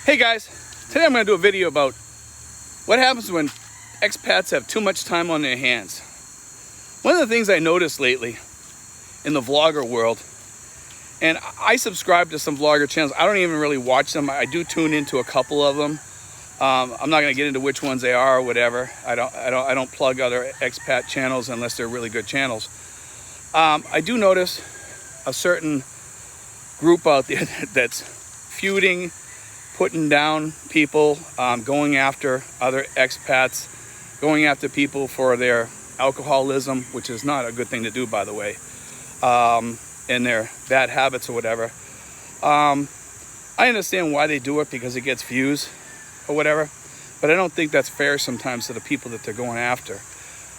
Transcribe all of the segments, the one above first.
Hey guys, today I'm going to do a video about what happens when expats have too much time on their hands. One of the things I noticed lately in the vlogger world, and I subscribe to some vlogger channels. I don't even really watch them. I do tune into a couple of them. I'm not going to get into which ones they are or whatever. I don't plug other expat channels unless they're really good channels. I do notice a certain group out there that's feuding, putting down people, going after other expats, going after people for their alcoholism, which is not a good thing to do, by the way, and their bad habits or whatever. I understand why they do it, because it gets views or whatever, but I don't think that's fair sometimes to the people that they're going after.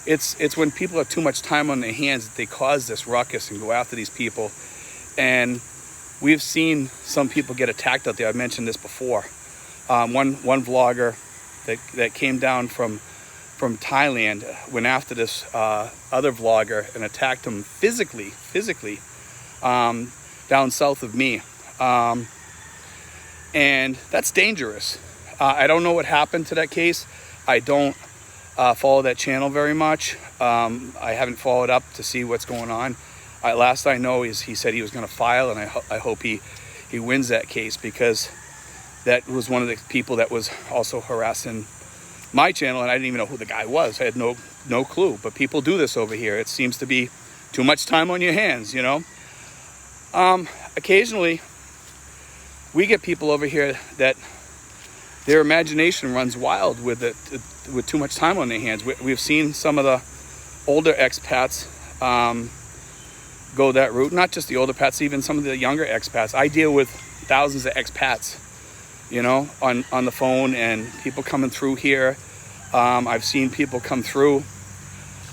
It's when people have too much time on their hands that they cause this ruckus and go after these people. And we've seen some people get attacked out there. I've mentioned this before. One vlogger that came down from Thailand went after this other vlogger and attacked him physically down south of me. And that's dangerous. I don't know what happened to that case. I don't follow that channel very much. I haven't followed up to see what's going on. Last I know is he said he was going to file, and I hope he wins that case, because that was one of the people that was also harassing my channel, and I didn't even know who the guy was. I had no clue. But people do this over here. It seems to be too much time on your hands, you know. Occasionally, we get people over here that their imagination runs wild with too much time on their hands. We've seen some of the older expats go that route. Not just the older expats, even some of the younger expats. I deal with thousands of expats, you know, on the phone, and people coming through here. I've seen people come through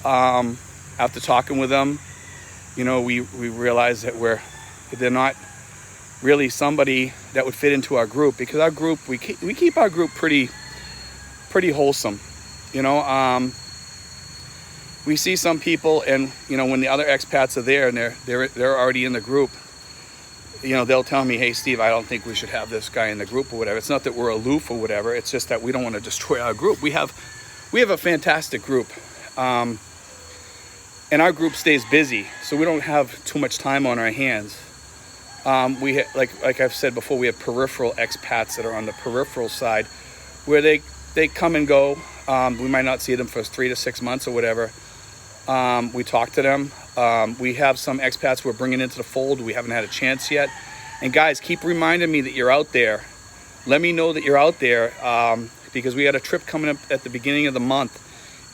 after talking with them. You know, we realize that they're not really somebody that would fit into our group, because our group, we keep our group pretty wholesome, you know. We see some people, and you know, when the other expats are there and they're already in the group, you know, they'll tell me, hey Steve, I don't think we should have this guy in the group or whatever. It's not that we're aloof or whatever, it's just that we don't want to destroy our group. We have a fantastic group, and our group stays busy, so we don't have too much time on our hands. Like I've said before, we have peripheral expats that are on the peripheral side, where they come and go. We might not see them for 3 to 6 months or whatever. We talk to them. We have some expats we're bringing into the fold. We haven't had a chance yet. And guys, keep reminding me that you're out there. Let me know that you're out there, because we got a trip coming up at the beginning of the month,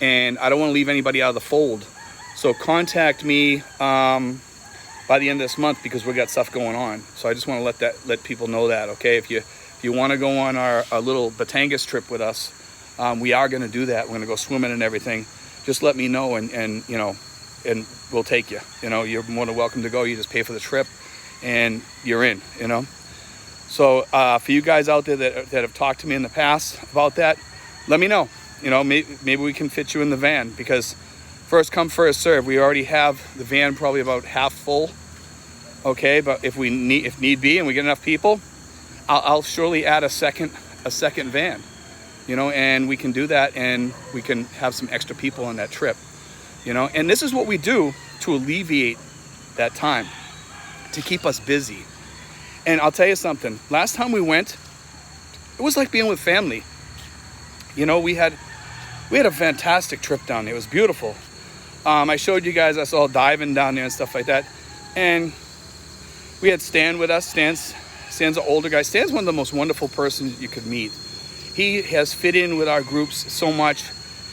and I don't want to leave anybody out of the fold. So contact me by the end of this month, because we got stuff going on. So I just want to let people know that, okay? If you want to go on our little Batangas trip with us, we are going to do that. We're going to go swimming and everything. Just let me know, and you know, and we'll take you. You know, you're more than welcome to go. You just pay for the trip, and you're in. You know. So for you guys out there that have talked to me in the past about that, let me know. You know, maybe we can fit you in the van, because first come, first serve. We already have the van probably about half full. Okay, but if need be, and we get enough people, I'll surely add a second van. You know, and we can do that, and we can have some extra people on that trip. You know, and this is what we do to alleviate that time, to keep us busy. And I'll tell you something. Last time we went, it was like being with family. You know, we had a fantastic trip down there. It was beautiful. I showed you guys us all diving down there and stuff like that. And we had Stan with us. Stan's an older guy. Stan's one of the most wonderful persons you could meet. He has fit in with our groups so much.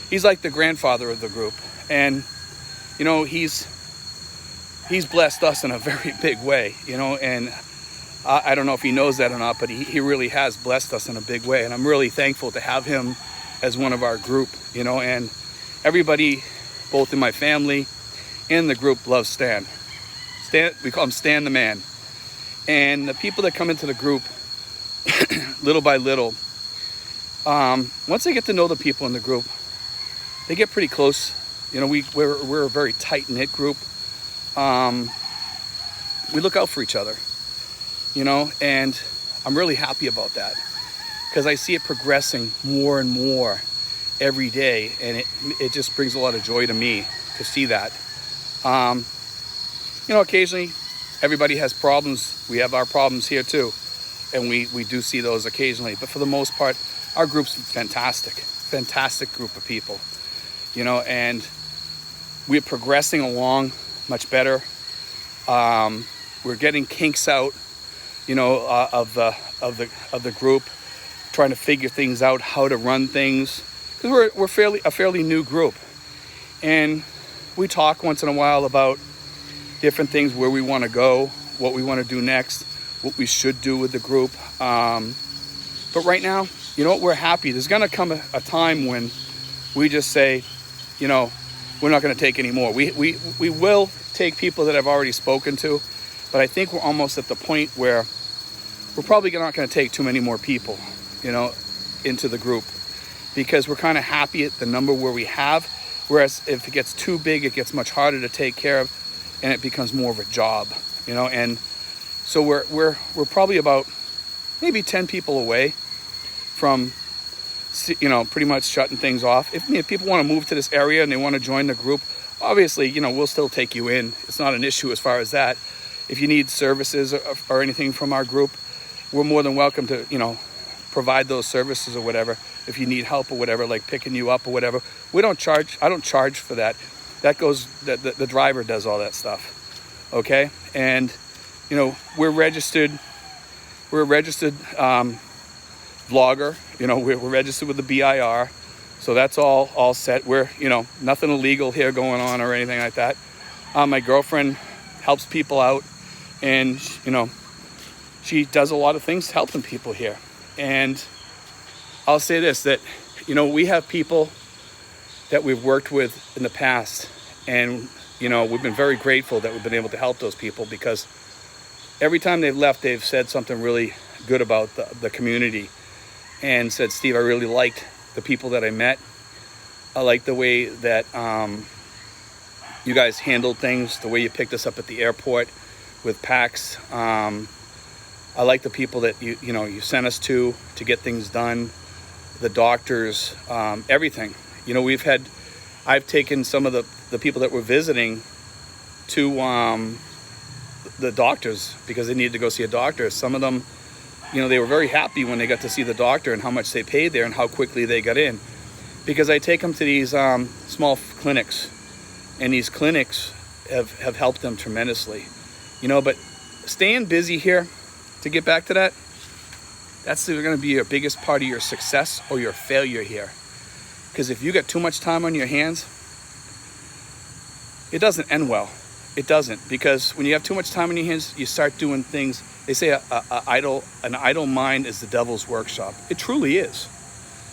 He's like the grandfather of the group. And, you know, he's blessed us in a very big way, you know. And I don't know if he knows that or not, but he really has blessed us in a big way. And I'm really thankful to have him as one of our group, you know. And everybody, both in my family and the group, loves Stan. We call him Stan the Man. And the people that come into the group, little by little, once they get to know the people in the group, they get pretty close. You know, we're a very tight-knit group. We look out for each other, you know, and I'm really happy about that. because I see it progressing more and more every day, and it just brings a lot of joy to me to see that. You know, occasionally everybody has problems. We have our problems here too, and we do see those occasionally, but for the most part our group's fantastic group of people, you know, and we're progressing along much better. We're getting kinks out, you know, of the group, trying to figure things out, how to run things, because we're a fairly new group, and we talk once in a while about different things, where we want to go, what we want to do next, what we should do with the group. But right now, you know what, we're happy. There's going to come a time when we just say, you know, we're not going to take any more. We will take people that I've already spoken to, but I think we're almost at the point where we're probably not going to take too many more people, you know, into the group, because we're kind of happy at the number where we have. Whereas if it gets too big, it gets much harder to take care of, and it becomes more of a job, you know. And so we're probably about maybe 10 people away from, you know, pretty much shutting things off. If people want to move to this area and they want to join the group, obviously, you know, we'll still take you in. It's not an issue as far as that. If you need services or anything from our group, we're more than welcome to, you know, provide those services or whatever. If you need help or whatever, like picking you up or whatever, I don't charge for that. That goes, the driver does all that stuff. Okay. And, you know, we're a registered vlogger, you know, we're registered with the BIR. So that's all set. We're, you know, nothing illegal here going on or anything like that. My girlfriend helps people out, and, you know, she does a lot of things helping people here. And I'll say this, that, you know, we have people that we've worked with in the past, and, you know, we've been very grateful that we've been able to help those people, because every time they've left, they've said something really good about the community, and said, Steve, I really liked the people that I met. I like the way that you guys handled things, the way you picked us up at the airport with packs. I like the people that you sent us to get things done, the doctors, everything. You know, I've taken some of the people that were visiting to the doctors because they needed to go see a doctor. Some of them, you know, they were very happy when they got to see the doctor and how much they paid there and how quickly they got in. Because I take them to these small clinics, and these clinics have helped them tremendously. You know, but staying busy here, to get back to that, that's going to be your biggest part of your success or your failure here. Because if you got too much time on your hands, it doesn't end well. It doesn't, because when you have too much time on your hands, you start doing things. They say an idle mind is the devil's workshop. It truly is.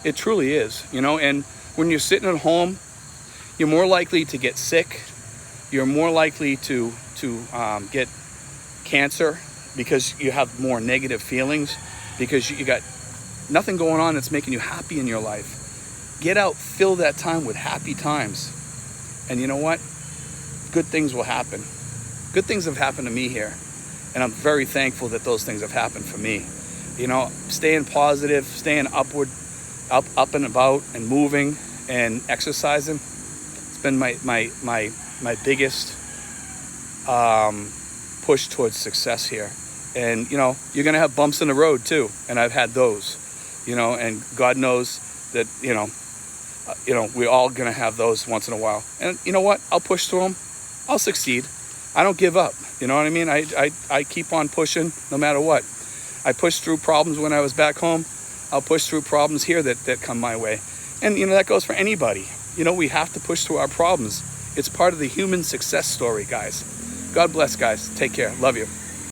It truly is, you know. And when you're sitting at home, you're more likely to get sick. You're more likely to get cancer, because you have more negative feelings, because you got nothing going on that's making you happy in your life. Get out, fill that time with happy times. And you know what? Good things will happen. Good things have happened to me here. And I'm very thankful that those things have happened for me. You know, staying positive, staying upward, up and about, and moving and exercising. It's been my biggest push towards success here. And, you know, you're going to have bumps in the road too. And I've had those, you know, and God knows that, you know, we're all going to have those once in a while. And you know what? I'll push through them. I'll succeed. I don't give up. You know what I mean? I keep on pushing no matter what. I pushed through problems when I was back home. I'll push through problems here that come my way. And, you know, that goes for anybody. You know, we have to push through our problems. It's part of the human success story, guys. God bless, guys. Take care. Love you.